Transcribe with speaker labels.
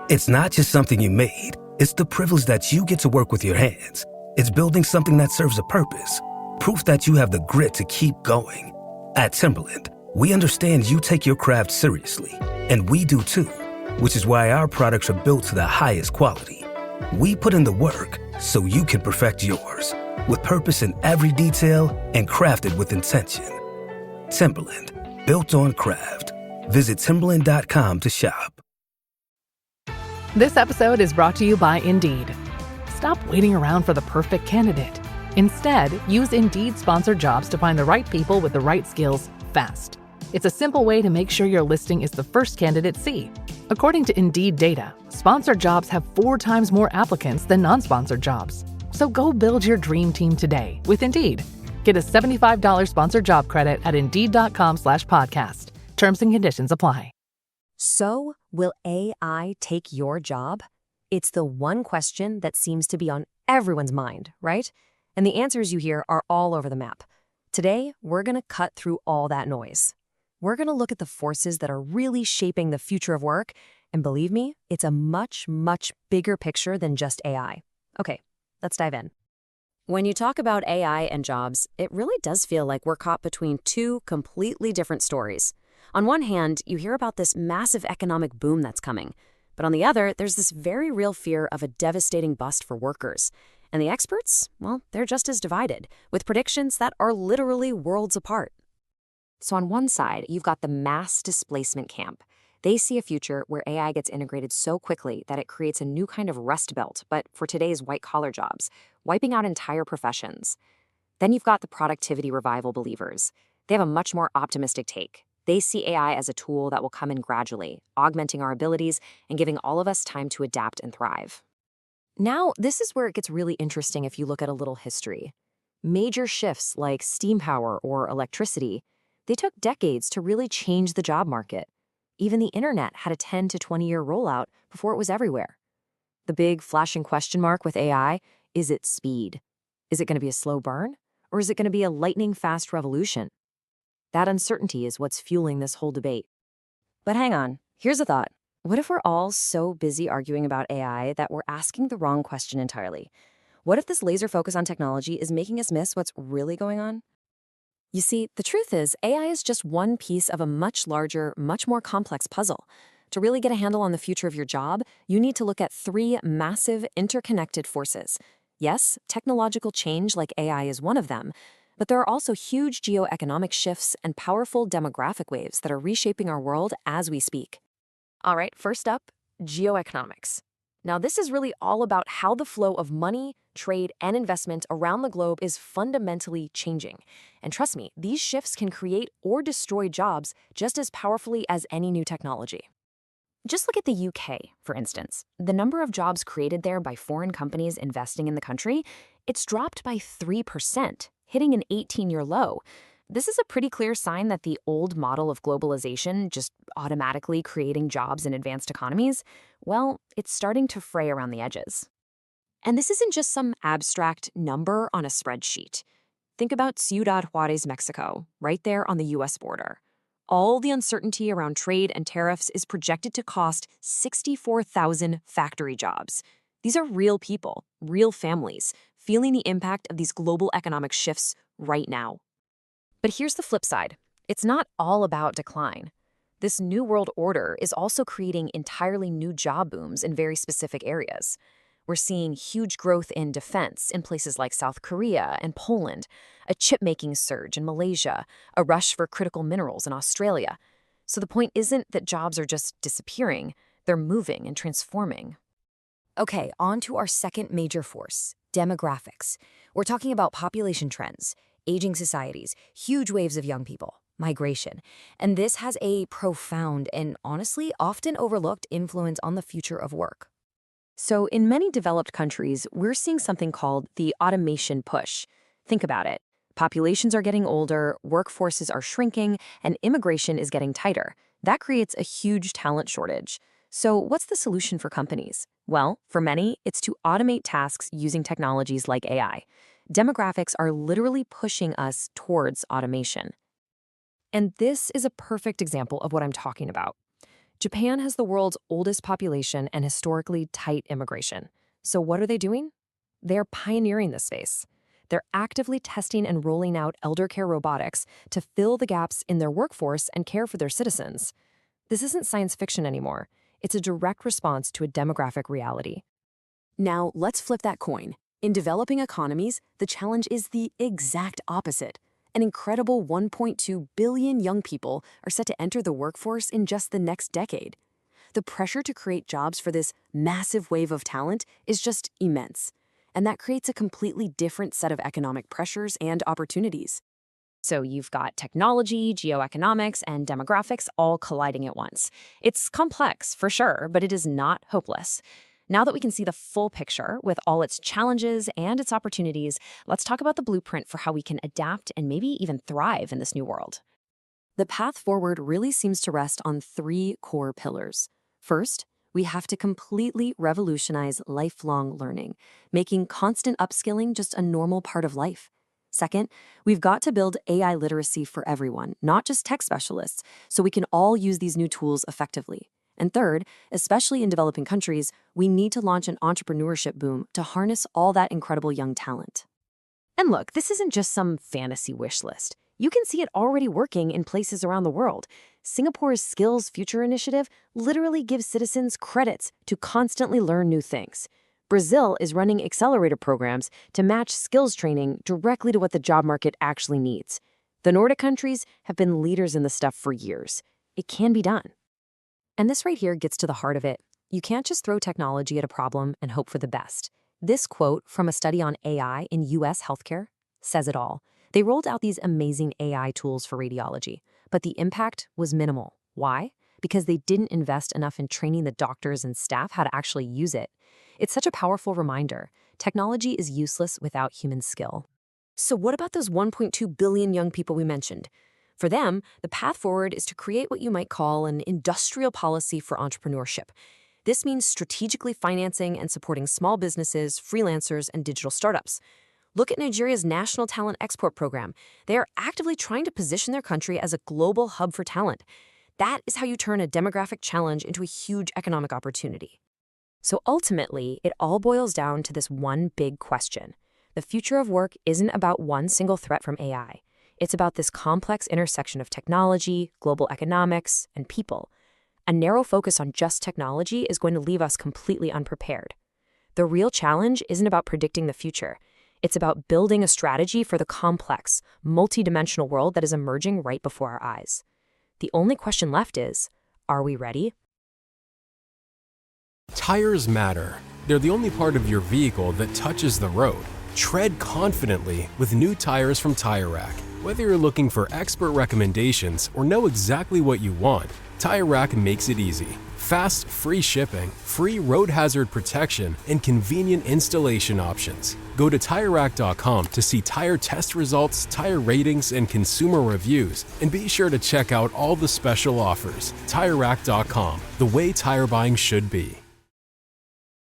Speaker 1: It's not just something you made. It's the privilege that you get to work with your hands. It's building something that serves a purpose. Proof that you have the grit to keep going. At Timberland, we understand you take your craft seriously, and we do too, which is why our products are built to the highest quality. We put in the work so you can perfect yours, with purpose in every detail and crafted with intention. Timberland, built on craft. Visit Timberland.com to shop.
Speaker 2: This episode is brought to you by Indeed. Stop waiting around for the perfect candidate. Instead, use Indeed sponsored jobs to find the right people with the right skills fast. It's a simple way to make sure your listing is the first candidates see. According to Indeed data, sponsored jobs have 4 times more applicants than non-sponsored jobs. So go build your dream team today with Indeed. Get a $75 sponsored job credit at Indeed.com/podcast. Terms and conditions apply.
Speaker 3: So, will AI take your job? It's the one question that seems to be on everyone's mind, right? And the answers you hear are all over the map. Today, we're going to cut through all that noise. We're going to look at the forces that are really shaping the future of work. And believe me, it's a much, much bigger picture than just AI. Okay, let's dive in. When you talk about AI and jobs, it really does feel like we're caught between 2 completely different stories. On one hand, you hear about this massive economic boom that's coming. But on the other, there's this very real fear of a devastating bust for workers. And the experts, well, they're just as divided, with predictions that are literally worlds apart. So on one side, you've got the mass displacement camp. They see a future where AI gets integrated so quickly that it creates a new kind of rust belt, but for today's white-collar jobs, wiping out entire professions. Then you've got the productivity revival believers. They have a much more optimistic take. They see AI as a tool that will come in gradually, augmenting our abilities and giving all of us time to adapt and thrive. Now, this is where it gets really interesting if you look at a little history. Major shifts like steam power or electricity, they took decades to really change the job market. Even the internet had a 10 to 20-year rollout before it was everywhere. The big flashing question mark with AI, is it speed? Is it going to be a slow burn? Or is it going to be a lightning-fast revolution? That uncertainty is what's fueling this whole debate. But hang on, here's a thought. What if we're all so busy arguing about AI that we're asking the wrong question entirely? What if this laser focus on technology is making us miss what's really going on? You see, the truth is, AI is just one piece of a much larger, much more complex puzzle. To really get a handle on the future of your job, you need to look at 3 massive, interconnected forces. Yes, technological change like AI is one of them, but there are also huge geoeconomic shifts and powerful demographic waves that are reshaping our world as we speak. All right, first up, geoeconomics. Now, this is really all about how the flow of money, trade, and investment around the globe is fundamentally changing. And trust me, these shifts can create or destroy jobs just as powerfully as any new technology. Just look at the UK, for instance. The number of jobs created there by foreign companies investing in the country, it's dropped by 3%, hitting an 18-year low. This is a pretty clear sign that the old model of globalization, just automatically creating jobs in advanced economies, well, it's starting to fray around the edges. And this isn't just some abstract number on a spreadsheet. Think about Ciudad Juarez, Mexico, right there on the US border. All the uncertainty around trade and tariffs is projected to cost 64,000 factory jobs. These are real people, real families, feeling the impact of these global economic shifts right now. But here's the flip side. It's not all about decline. This new world order is also creating entirely new job booms in very specific areas. We're seeing huge growth in defense in places like South Korea and Poland, a chip-making surge in Malaysia, a rush for critical minerals in Australia. So the point isn't that jobs are just disappearing, they're moving and transforming. Okay, on to our second major force, demographics. We're talking about population trends, aging societies, huge waves of young people, migration. And this has a profound and honestly often overlooked influence on the future of work. So in many developed countries, we're seeing something called the automation push. Think about it. Populations are getting older, workforces are shrinking, and immigration is getting tighter. That creates a huge talent shortage. So what's the solution for companies? Well, for many, it's to automate tasks using technologies like AI. Demographics are literally pushing us towards automation. And this is a perfect example of what I'm talking about. Japan has the world's oldest population and historically tight immigration. So what are they doing? They're pioneering this space. They're actively testing and rolling out elder care robotics to fill the gaps in their workforce and care for their citizens. This isn't science fiction anymore. It's a direct response to a demographic reality. Now, let's flip that coin. In developing economies, the challenge is the exact opposite. An incredible 1.2 billion young people are set to enter the workforce in just the next decade. The pressure to create jobs for this massive wave of talent is just immense. And that creates a completely different set of economic pressures and opportunities. So you've got technology, geoeconomics, and demographics all colliding at once. It's complex, for sure, but it is not hopeless. Now that we can see the full picture with all its challenges and its opportunities, let's talk about the blueprint for how we can adapt and maybe even thrive in this new world. The path forward really seems to rest on 3 core pillars. First, we have to completely revolutionize lifelong learning, making constant upskilling just a normal part of life. Second, we've got to build AI literacy for everyone, not just tech specialists, so we can all use these new tools effectively. And third, especially in developing countries, we need to launch an entrepreneurship boom to harness all that incredible young talent. And look, this isn't just some fantasy wish list. You can see it already working in places around the world. Singapore's Skills Future Initiative literally gives citizens credits to constantly learn new things. Brazil is running accelerator programs to match skills training directly to what the job market actually needs. The Nordic countries have been leaders in this stuff for years. It can be done. And this right here gets to the heart of it. You can't just throw technology at a problem and hope for the best. This quote from a study on AI in U.S. healthcare says it all. They rolled out these amazing AI tools for radiology, but the impact was minimal. Why? Because they didn't invest enough in training the doctors and staff how to actually use it. It's such a powerful reminder. Technology is useless without human skill. So what about those 1.2 billion young people we mentioned? For them, the path forward is to create what you might call an industrial policy for entrepreneurship. This means strategically financing and supporting small businesses, freelancers, and digital startups. Look at Nigeria's National Talent Export Program. They are actively trying to position their country as a global hub for talent. That is how you turn a demographic challenge into a huge economic opportunity. So ultimately, it all boils down to this one big question. The future of work isn't about one single threat from AI. It's about this complex intersection of technology, global economics, and people. A narrow focus on just technology is going to leave us completely unprepared. The real challenge isn't about predicting the future. It's about building a strategy for the complex, multidimensional world that is emerging right before our eyes. The only question left is, are we ready?
Speaker 4: Tires matter. They're the only part of your vehicle that touches the road. Tread confidently with new tires from Tire Rack. Whether you're looking for expert recommendations or know exactly what you want, Tire Rack makes it easy. Fast, free shipping, free road hazard protection, and convenient installation options. Go to TireRack.com to see tire test results, tire ratings, and consumer reviews, and be sure to check out all the special offers. TireRack.com, the way tire buying should be.